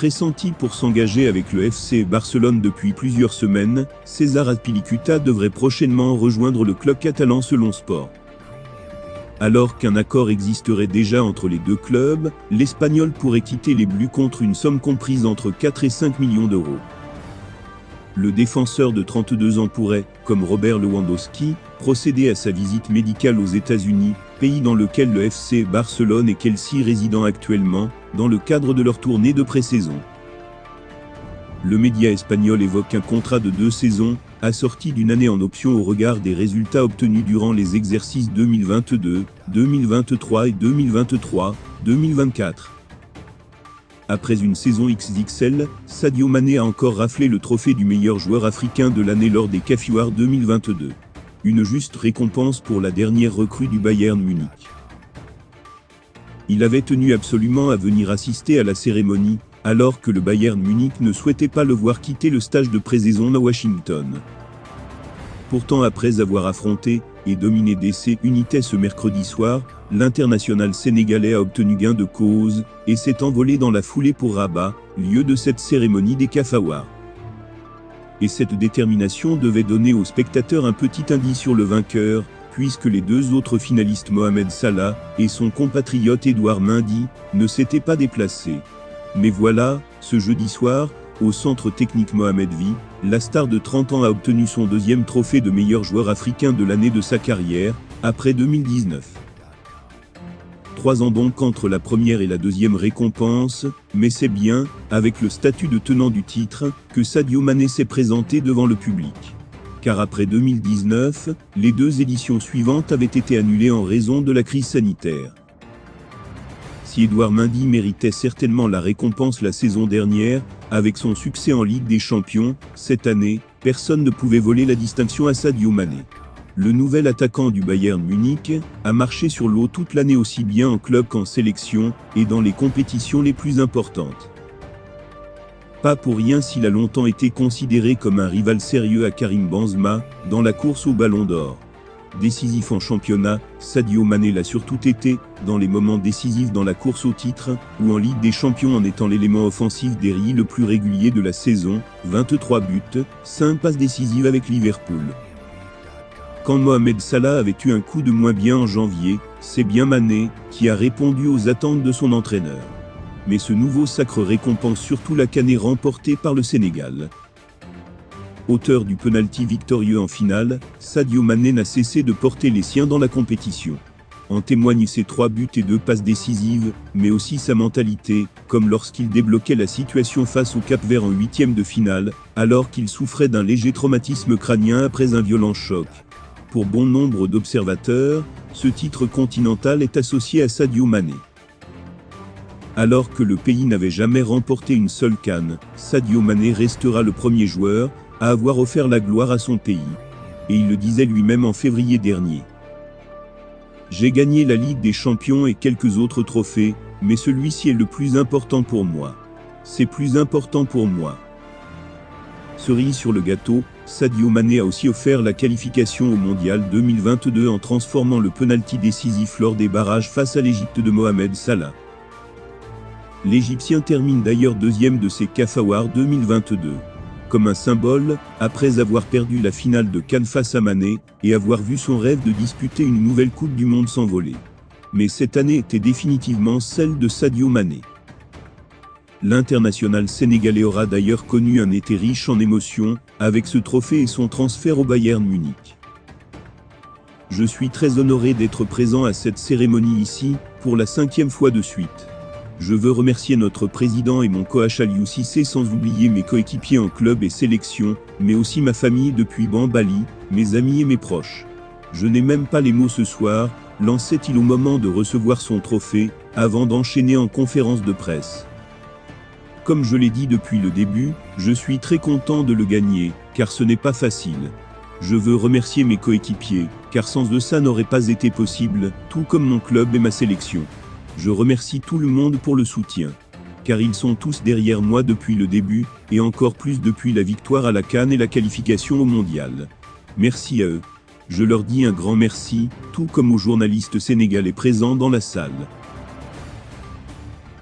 Pressenti pour s'engager avec le FC Barcelone depuis plusieurs semaines, César Azpilicueta devrait prochainement rejoindre le club catalan selon Sport. Alors qu'un accord existerait déjà entre les deux clubs, l'Espagnol pourrait quitter les Bleus contre une somme comprise entre 4 et 5 millions d'euros. Le défenseur de 32 ans pourrait, comme Robert Lewandowski, procéder à sa visite médicale aux États-Unis, pays dans lequel le FC Barcelone et Chelsea résident actuellement, dans le cadre de leur tournée de pré-saison. Le média espagnol évoque un contrat de 2 saisons, assorti d'une année en option au regard des résultats obtenus durant les exercices 2022, 2023 et 2023-2024. Après une saison XXL, Sadio Mané a encore raflé le trophée du meilleur joueur africain de l'année lors des CAF Awards 2022. Une juste récompense pour la dernière recrue du Bayern Munich. Il avait tenu absolument à venir assister à la cérémonie, alors que le Bayern Munich ne souhaitait pas le voir quitter le stage de pré-saison à Washington. Pourtant, après avoir affronté et dominé DC United ce mercredi soir, l'international sénégalais a obtenu gain de cause et s'est envolé dans la foulée pour Rabat, lieu de cette cérémonie des CAF Awards. Et cette détermination devait donner aux spectateurs un petit indice sur le vainqueur, puisque les deux autres finalistes Mohamed Salah et son compatriote Edouard Mendy ne s'étaient pas déplacés. Mais voilà, ce jeudi soir, au centre technique Mohamed V, la star de 30 ans a obtenu son deuxième trophée de meilleur joueur africain de l'année de sa carrière, après 2019. 3 ans donc entre la première et la deuxième récompense, mais c'est bien, avec le statut de tenant du titre, que Sadio Mané s'est présenté devant le public. Car après 2019, les 2 éditions suivantes avaient été annulées en raison de la crise sanitaire. Si Edouard Mendy méritait certainement la récompense la saison dernière, avec son succès en Ligue des Champions, cette année, personne ne pouvait voler la distinction à Sadio Mané. Le nouvel attaquant du Bayern Munich a marché sur l'eau toute l'année aussi bien en club qu'en sélection et dans les compétitions les plus importantes. Pas pour rien s'il a longtemps été considéré comme un rival sérieux à Karim Benzema dans la course au Ballon d'Or. Décisif en championnat, Sadio Mané l'a surtout été dans les moments décisifs dans la course au titre ou en Ligue des Champions en étant l'élément offensif des Ries le plus régulier de la saison, 23 buts, 5 passes décisives avec Liverpool. Quand Mohamed Salah avait eu un coup de moins bien en janvier, c'est bien Mané qui a répondu aux attentes de son entraîneur. Mais ce nouveau sacre récompense surtout la cannée remportée par le Sénégal. Auteur du penalty victorieux en finale, Sadio Mané n'a cessé de porter les siens dans la compétition. En témoignent ses 3 buts et 2 passes décisives, mais aussi sa mentalité, comme lorsqu'il débloquait la situation face au Cap-Vert en 8e de finale, alors qu'il souffrait d'un léger traumatisme crânien après un violent choc. Pour bon nombre d'observateurs, ce titre continental est associé à Sadio Mané. Alors que le pays n'avait jamais remporté une seule CAN, Sadio Mané restera le premier joueur à avoir offert la gloire à son pays. Et il le disait lui-même en février dernier. J'ai gagné la Ligue des Champions et quelques autres trophées, mais celui-ci est le plus important pour moi. C'est plus important pour moi. Cerise sur le gâteau, Sadio Mané a aussi offert la qualification au Mondial 2022 en transformant le penalty décisif lors des barrages face à l'Égypte de Mohamed Salah. L'Égyptien termine d'ailleurs 2e de ses CAF Awards 2022. Comme un symbole, après avoir perdu la finale de CAN face à Mané, et avoir vu son rêve de disputer une nouvelle Coupe du Monde s'envoler. Mais cette année était définitivement celle de Sadio Mané. L'international sénégalais aura d'ailleurs connu un été riche en émotions, avec ce trophée et son transfert au Bayern Munich. Je suis très honoré d'être présent à cette cérémonie ici, pour la 5e fois de suite. Je veux remercier notre président et mon coach Aliou Cissé sans oublier mes coéquipiers en club et sélection, mais aussi ma famille depuis Bambali, mes amis et mes proches. Je n'ai même pas les mots ce soir, lançait-il au moment de recevoir son trophée, avant d'enchaîner en conférence de presse. Comme je l'ai dit depuis le début, je suis très content de le gagner, car ce n'est pas facile. Je veux remercier mes coéquipiers, car sans eux ça n'aurait pas été possible, tout comme mon club et ma sélection. Je remercie tout le monde pour le soutien. Car ils sont tous derrière moi depuis le début, et encore plus depuis la victoire à la CAN et la qualification au Mondial. Merci à eux. Je leur dis un grand merci, tout comme aux journalistes sénégalais présents dans la salle.